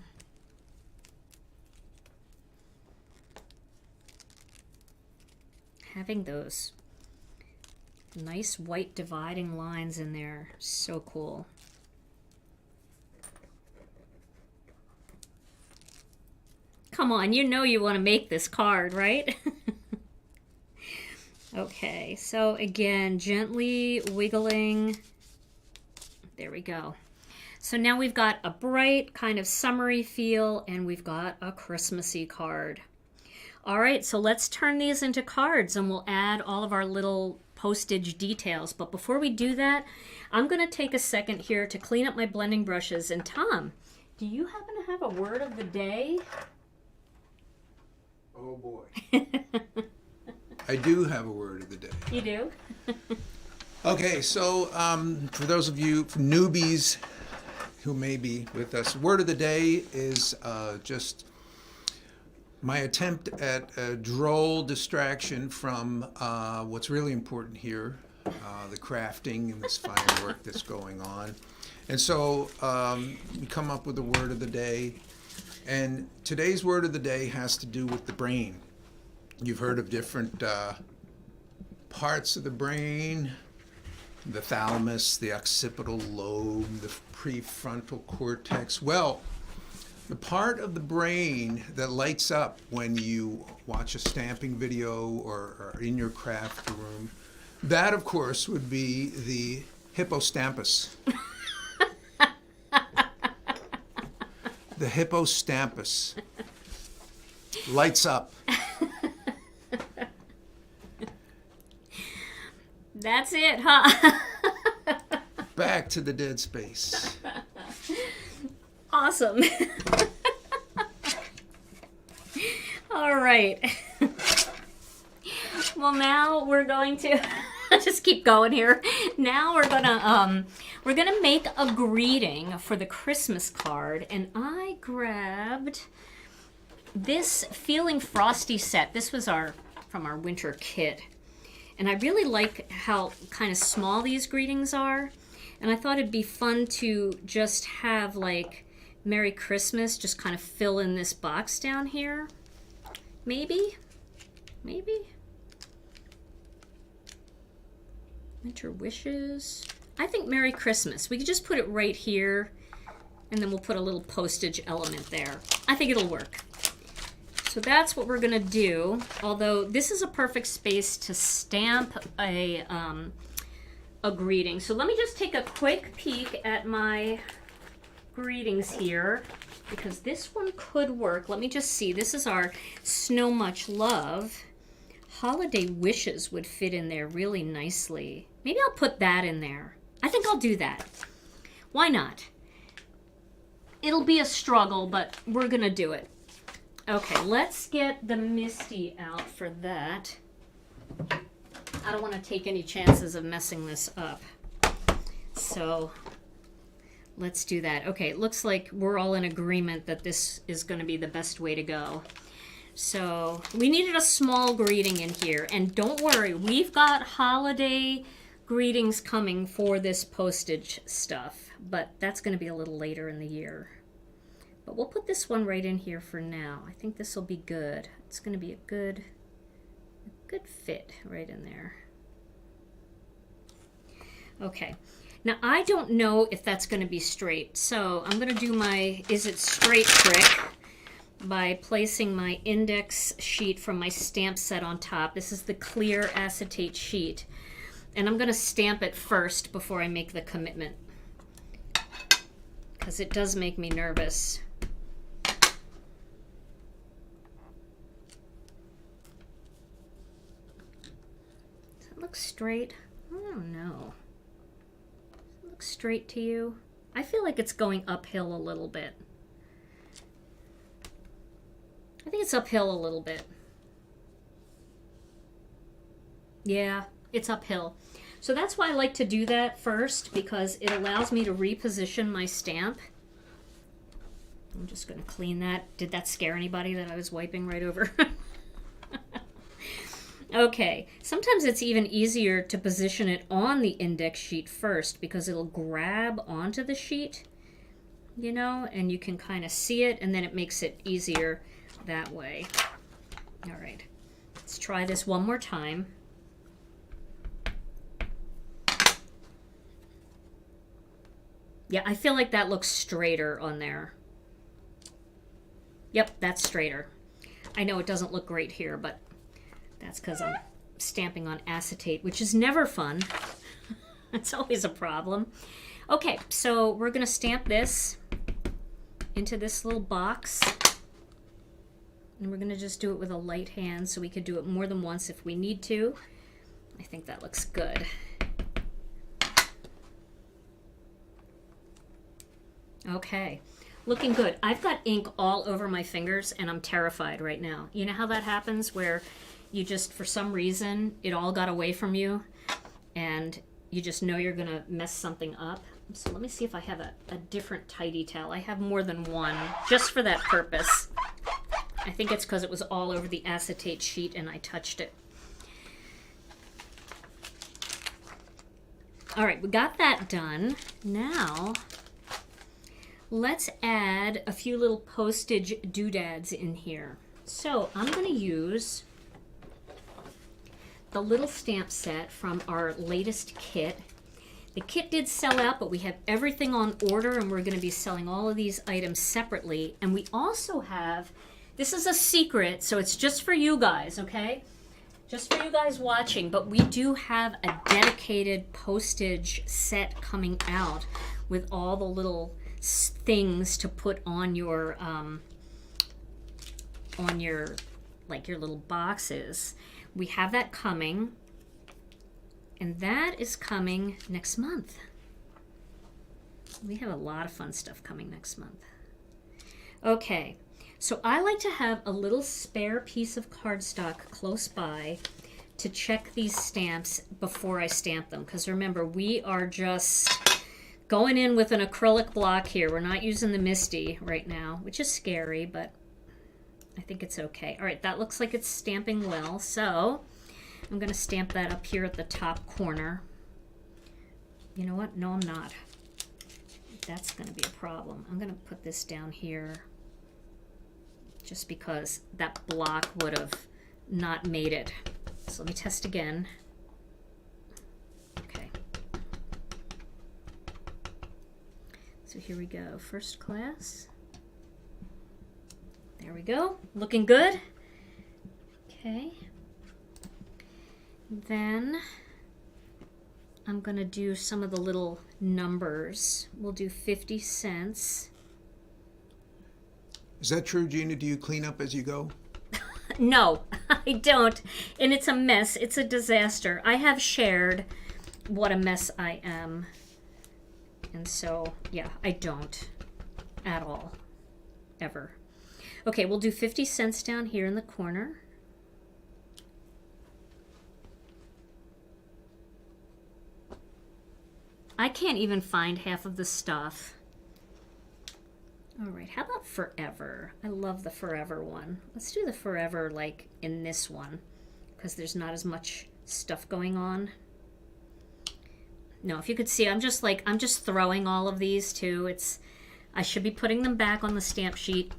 Having those nice white dividing lines in there, so cool. Come on, you know you want to make this card, right? Okay, so again, gently wiggling. There we go. So now we've got a bright kind of summery feel, and we've got a Christmassy card. All right, so let's turn these into cards, and we'll add all of our little postage details. But before we do that, I'm going to take a second here to clean up my blending brushes. And Tom, do you happen to have a word of the day? Oh boy. I do have a word of the day. You do? Okay, so for those of you newbies who may be with us, word of the day is just my attempt at a droll distraction from what's really important here, the crafting and this fine work that's going on. And so we come up with a word of the day. And today's word of the day has to do with the brain. You've heard of different parts of the brain: the thalamus, the occipital lobe, the prefrontal cortex. Well, the part of the brain that lights up when you watch a stamping video or in your craft room, that of course would be the hippocampus. The hippocampus lights up. That's it, huh? Back to the dead space. Awesome. All right. Well, now we're going to just keep going here. Now we're gonna make a greeting for the Christmas card, and I grabbed this Feeling Frosty set. This was from our winter kit, and I really like how kind of small these greetings are, and I thought it'd be fun to just have like Merry Christmas just kind of fill in this box down here. Maybe winter wishes. I think Merry Christmas. We could just put it right here, and then we'll put a little postage element there. I think it'll work. So that's what we're gonna do, although this is a perfect space to stamp a greeting. So let me just take a quick peek at my greetings here, because this one could work. Let me just see. This is our Snow Much Love. Holiday Wishes would fit in there really nicely. Maybe I'll put that in there. I think I'll do that. Why not? It'll be a struggle, but we're gonna do it. Okay, let's get the Misty out for that. I don't want to take any chances of messing this up. So let's do that. Okay, it looks like we're all in agreement that this is going to be the best way to go. So we needed a small greeting in here. And don't worry, we've got holiday greetings coming for this postage stuff. But that's going to be a little later in the year. But we'll put this one right in here for now. I think this will be good. It's going to be a good fit right in there. Okay. Now, I don't know if that's going to be straight. So I'm going to do my Is It Straight trick by placing my index sheet from my stamp set on top. This is the clear acetate sheet. And I'm going to stamp it first before I make the commitment, because it does make me nervous. Does it look straight? I don't know. Does it look straight to you? I feel like it's going uphill a little bit. I think it's uphill a little bit. Yeah, it's uphill. So that's why I like to do that first, because it allows me to reposition my stamp. I'm just going to clean that. Did that scare anybody that I was wiping right over? Okay, sometimes it's even easier to position it on the index sheet first because it'll grab onto the sheet, you know, and you can kind of see it, and then it makes it easier that way. All right, let's try this one more time. Yeah, I feel like that looks straighter on there. Yep, that's straighter. I know it doesn't look great here, but that's because I'm stamping on acetate, which is never fun. It's always a problem. Okay, so we're going to stamp this into this little box. And we're going to just do it with a light hand, so we could do it more than once if we need to. I think that looks good. Okay, looking good. I've got ink all over my fingers, and I'm terrified right now. You know how that happens, where you just, for some reason, it all got away from you, and you just know you're gonna mess something up. So let me see if I have a different tidy towel. I have more than one, just for that purpose. I think it's because it was all over the acetate sheet and I touched it. All right, we got that done. Now, let's add a few little postage doodads in here. So I'm gonna use the little stamp set from our latest kit. The kit did sell out, but we have everything on order, and we're going to be selling all of these items separately. And we also have, this is a secret, so it's just for you guys, okay? Just for you guys watching, but we do have a dedicated postage set coming out with all the little things to put on your like your little boxes. We have that coming, and that is coming next month. We have a lot of fun stuff coming next month. Okay, so I like to have a little spare piece of cardstock close by to check these stamps before I stamp them, because remember, we are just going in with an acrylic block here. We're not using the Misty right now, which is scary, but I think it's okay. All right, that looks like it's stamping well, so I'm going to stamp that up here at the top corner. You know what? No, I'm not. That's going to be a problem. I'm going to put this down here just because that block would have not made it. So let me test again. Okay. So here we go. First class. There we go. Looking good. Okay. Then I'm going to do some of the little numbers. We'll do 50 cents. Is that true, Gina? Do you clean up as you go? No, I don't. And it's a mess. It's a disaster. I have shared what a mess I am. And so, yeah, I don't at all. Ever. Okay, we'll do 50 cents down here in the corner. I can't even find half of the stuff. All right, how about forever? I love the forever one. Let's do the forever like in this one, because there's not as much stuff going on. No, if you could see, I'm just throwing all of these too. I should be putting them back on the stamp sheet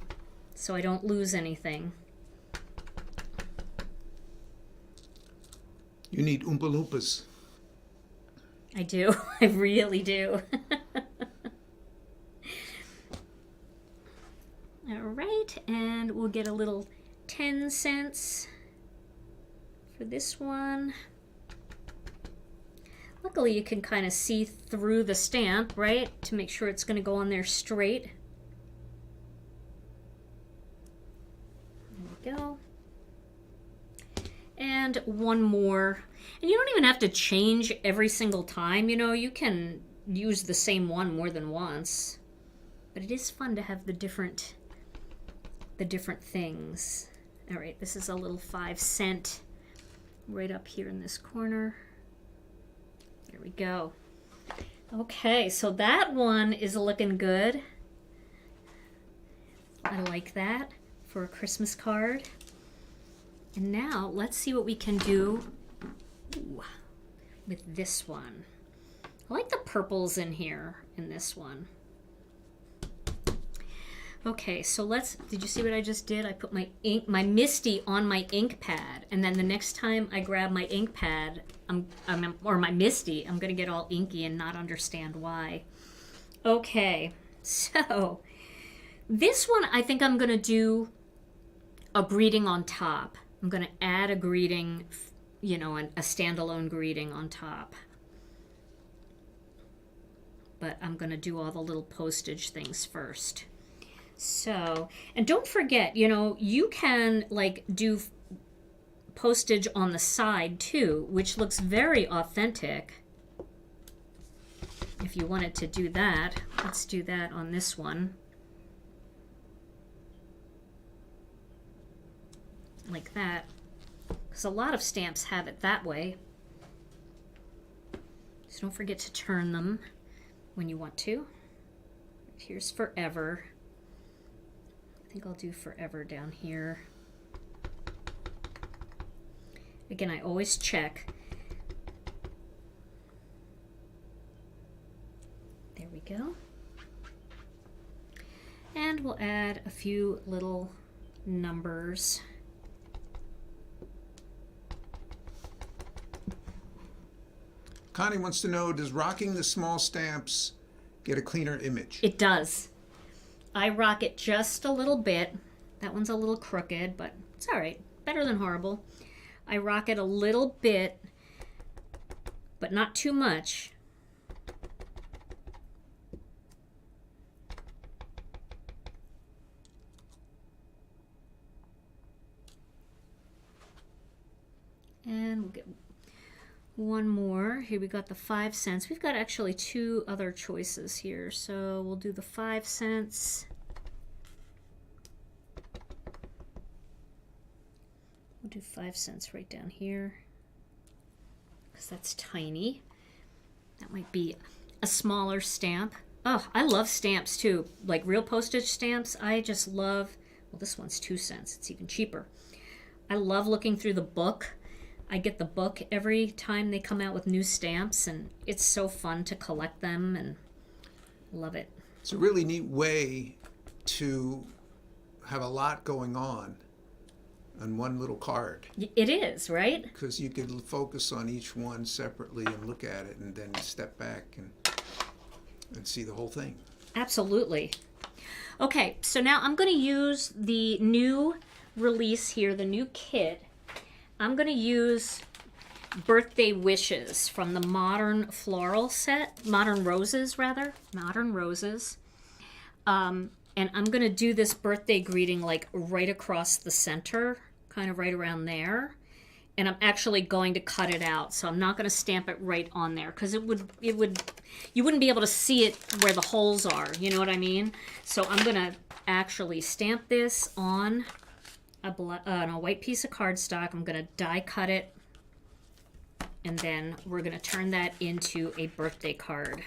so I don't lose anything. You need Oompa Loompas. I do. I really do. All right, and we'll get a little 10 cents for this one. Luckily, you can kind of see through the stamp, right, to make sure it's going to go on there straight. There we go. And one more. And you don't even have to change every single time. You know, you can use the same one more than once. But it is fun to have the different things. All right, this is a little 5 cent right up here in this corner. There we go. Okay, so that one is looking good. I like that for a Christmas card. And now let's see what we can do with this one. I like the purples in here in this one. Okay, so did you see what I just did? I put my ink, my Misty on my ink pad, and then the next time I grab my ink pad, or my Misty, I'm gonna get all inky and not understand why. Okay, so this one I think I'm gonna do a greeting on top. I'm gonna add a greeting, you know, a standalone greeting on top. But I'm gonna do all the little postage things first. So, and don't forget, you know, you can like do postage on the side too, which looks very authentic. If you wanted to do that, let's do that on this one. Like that. Because a lot of stamps have it that way. So don't forget to turn them when you want to. Here's forever. I think I'll do forever down here. Again, I always check. There we go. And we'll add a few little numbers. Connie wants to know, does rocking the small stamps get a cleaner image? It does. I rock it just a little bit. That one's a little crooked, but it's all right. Better than horrible. I rock it a little bit, but not too much. And we'll get one more. Here we got the 5 cents. We've got actually 2 other choices here. So we'll do the 5 cents. We'll do 5 cents right down here, because that's tiny. That might be a smaller stamp. Oh, I love stamps too. Like real postage stamps, I just love, well, this one's 2 cents. It's even cheaper. I love looking through the book. I get the book every time they come out with new stamps, and it's so fun to collect them, and love it. It's a really neat way to have a lot going on one little card. It is, right? Because you could focus on each one separately and look at it and then step back and see the whole thing. Absolutely. Okay, so now I'm going to use the new release here, the new kit. I'm going to use Birthday Wishes from the Modern Floral set, Modern Roses rather, Modern Roses. And I'm going to do this birthday greeting like right across the center, kind of right around there. And I'm actually going to cut it out, so I'm not going to stamp it right on there, because you wouldn't be able to see it where the holes are, you know what I mean? So I'm going to actually stamp this on a white piece of cardstock. I'm going to die cut it, and then we're going to turn that into a birthday card,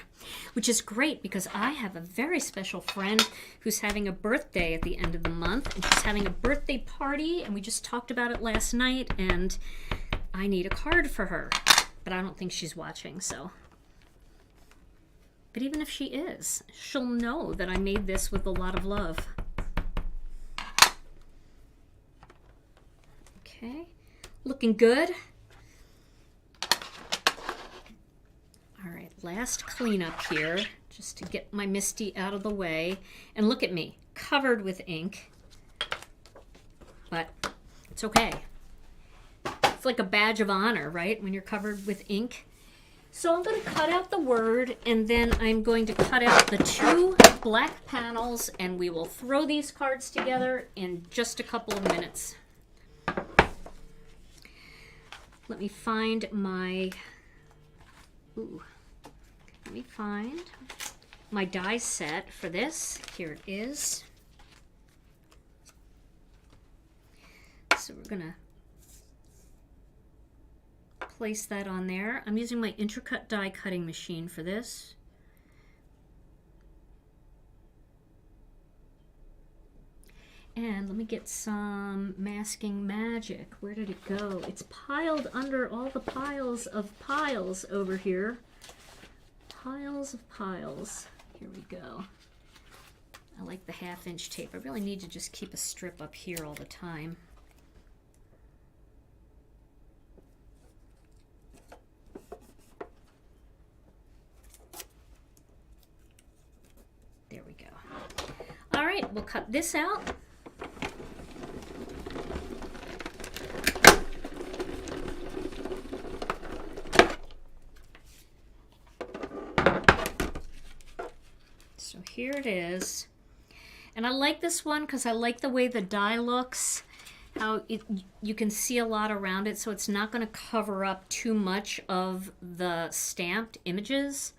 which is great because I have a very special friend who's having a birthday at the end of the month, and she's having a birthday party, and we just talked about it last night, and I need a card for her, but I don't think she's watching, so. But even if she is, she'll know that I made this with a lot of love. Okay, looking good. All right, last cleanup here, just to get my Misty out of the way. And look at me, covered with ink, but it's okay. It's like a badge of honor, right, when you're covered with ink. So I'm going to cut out the word, and then I'm going to cut out the 2 black panels, and we will throw these cards together in just a couple of minutes. Let me find my, let me find my die set for this. Here it is. So we're gonna place that on there. I'm using my Intricate die cutting machine for this. And let me get some masking magic. Where did it go? It's piled under all the piles of piles over here. Piles of piles. Here we go. I like the 1/2-inch tape. I really need to just keep a strip up here all the time. There we go. All right, we'll cut this out. So here it is. And I like this one because I like the way the die looks, how you can see a lot around it, so it's not going to cover up too much of the stamped images.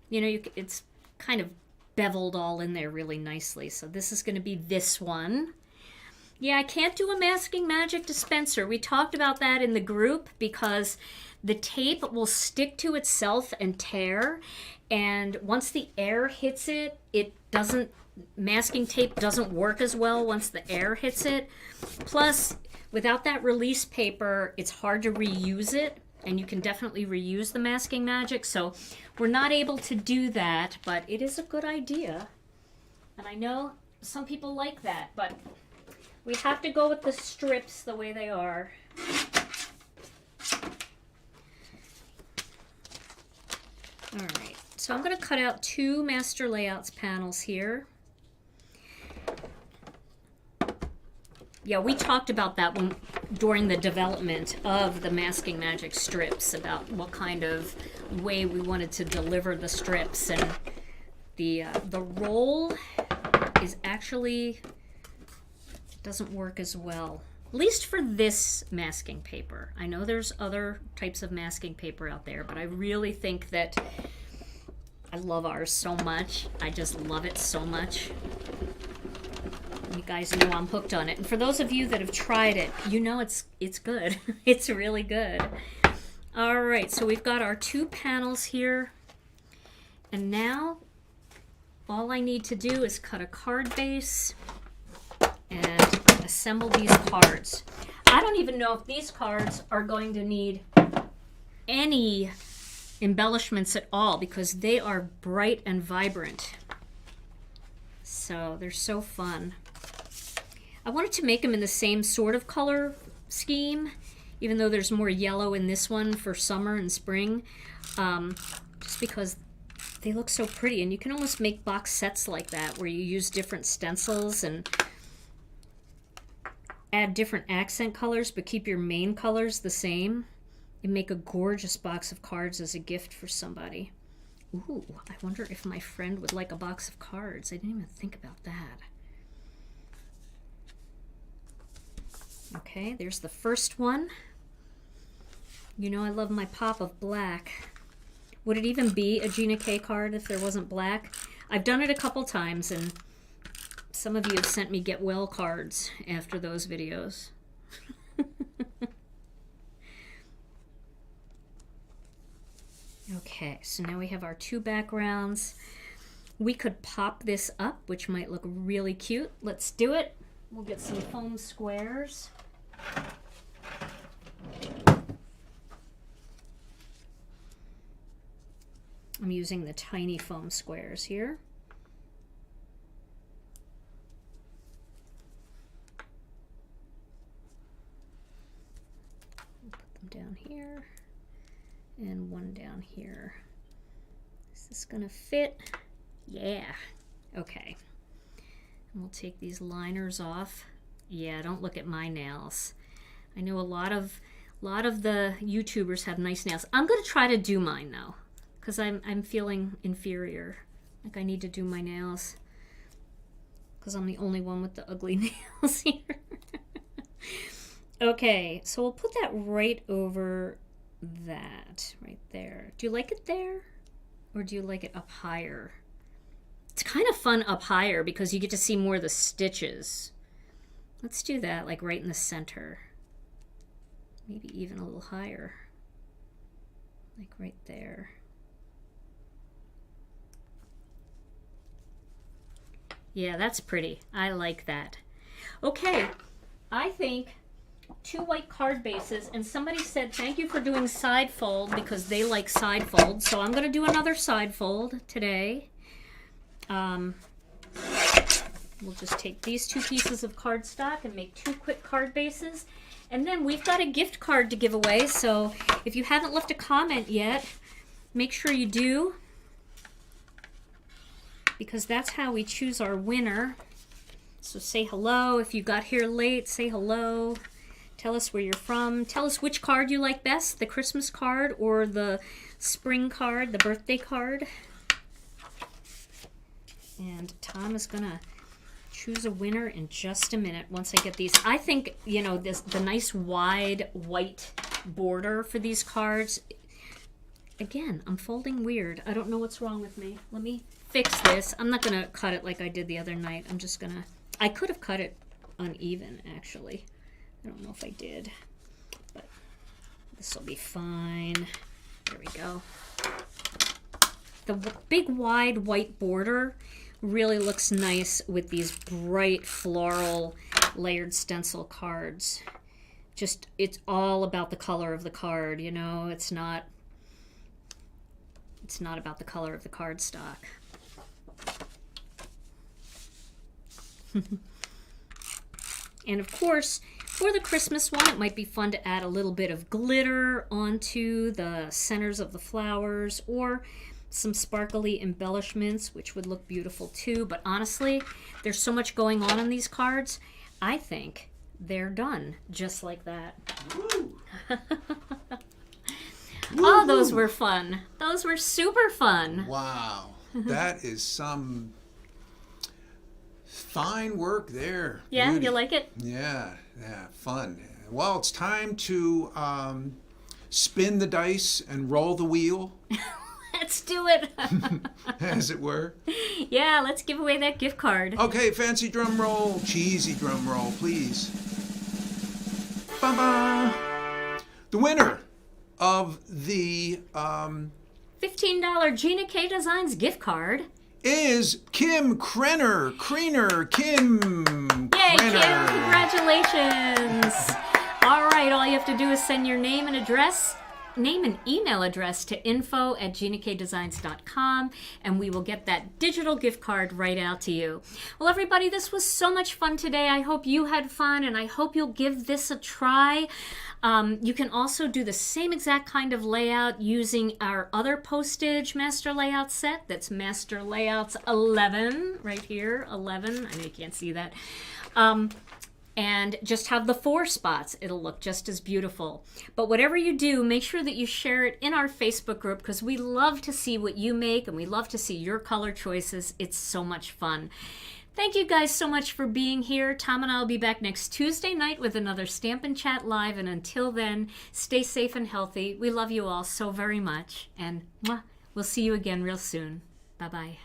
You know, it's kind of beveled all in there really nicely. So this is going to be this one. Yeah, I can't do a masking magic dispenser. We talked about that in the group because the tape will stick to itself and tear, and once the air hits it, masking tape doesn't work as well once the air hits it. Plus, without that release paper, it's hard to reuse it, and you can definitely reuse the masking magic, so we're not able to do that, but it is a good idea. And I know some people like that, but we have to go with the strips the way they are. All right, so I'm going to cut out 2 Master Layouts panels here. Yeah, we talked about that during the development of the Masking Magic strips, about what kind of way we wanted to deliver the strips, and the roll is actually doesn't work as well, at least for this masking paper. I know there's other types of masking paper out there, but I really think that I love ours so much. I just love it so much. You guys know I'm hooked on it. And for those of you that have tried it, you know it's good. It's really good. All right, so we've got our 2 panels here. And now all I need to do is cut a card base and assemble these cards. I don't even know if these cards are going to need any embellishments at all because they are bright and vibrant. So they're so fun. I wanted to make them in the same sort of color scheme, even though there's more yellow in this one for summer and spring, just because they look so pretty. And you can almost make box sets like that where you use different stencils and add different accent colors but keep your main colors the same and make a gorgeous box of cards as a gift for somebody. Ooh, I wonder if my friend would like a box of cards. I didn't even think about that. Okay, there's the first one. You know I love my pop of black. Would it even be a Gina K card if there wasn't black? I've done it a couple times, and some of you have sent me get well cards after those videos. Okay, so now we have our 2 backgrounds. We could pop this up, which might look really cute. Let's do it. We'll get some foam squares. I'm using the tiny foam squares here. Put them down here and one down here. Is this gonna fit? Yeah. Okay. And we'll take these liners off. Yeah, don't look at my nails. I know a lot of the YouTubers have nice nails. I'm gonna try to do mine though, because I'm feeling inferior. Like I need to do my nails because I'm the only one with the ugly nails here. Okay, so we'll put that right over that, right there. Do you like it there, or do you like it up higher? It's kind of fun up higher because you get to see more of the stitches. Let's do that, like right in the center. Maybe even a little higher. like right there. Yeah, that's pretty. I like that. Okay, I think 2 white card bases, and somebody said thank you for doing side fold because they like side fold, so I'm going to do another side fold today. We'll just take these 2 pieces of cardstock and make 2 quick card bases, and then we've got a gift card to give away, so if you haven't left a comment yet, make sure you do, because that's how we choose our winner. So say hello. If you got here late, say hello. Tell us where you're from. Tell us which card you like best, the Christmas card or the spring card, the birthday card. And Tom is going to choose a winner in just a minute once I get these. I think, you know, the nice wide white border for these cards. Again, I'm folding weird. I don't know what's wrong with me. Let me fix this. I'm not going to cut it like I did the other night. I'm just going to... I could have cut it uneven, actually. I don't know if I did, but this will be fine. There we go. The big wide white border really looks nice with these bright floral layered stencil cards. Just, it's all about the color of the card, you know, it's not about the color of the cardstock. And of course, for the Christmas one, it might be fun to add a little bit of glitter onto the centers of the flowers, or some sparkly embellishments, which would look beautiful too. But honestly, there's so much going on in these cards, I think they're done just like that. Oh, those were fun. Those were super fun. Wow. That is some fine work there. Yeah, Beauty. you like it? Yeah, fun. Well, it's time to spin the dice and roll the wheel. Let's do it. As it were. Yeah, let's give away that gift card. Okay, fancy drum roll, cheesy drum roll, please. Ba-ba. The winner of the $15 Gina K Designs gift card is Kim Krener. Kim Yay, Krener. Kim, congratulations. All right, all you have to do is send your name and email address to info@ginakdesigns.com, and we will get that digital gift card right out to you. Well, everybody, this was so much fun today. I hope you had fun, and I hope you'll give this a try. You can also do the same exact kind of layout using our other postage master layout set. That's Master Layouts 11 right here, 11. I know you can't see that. And just have the 4 spots. It'll look just as beautiful. But whatever you do, make sure that you share it in our Facebook group, because we love to see what you make and we love to see your color choices. It's so much fun. Thank you guys so much for being here. Tom and I will be back next Tuesday night with another Stampin' Chat Live. And until then, stay safe and healthy. We love you all so very much. And we'll see you again real soon. Bye-bye.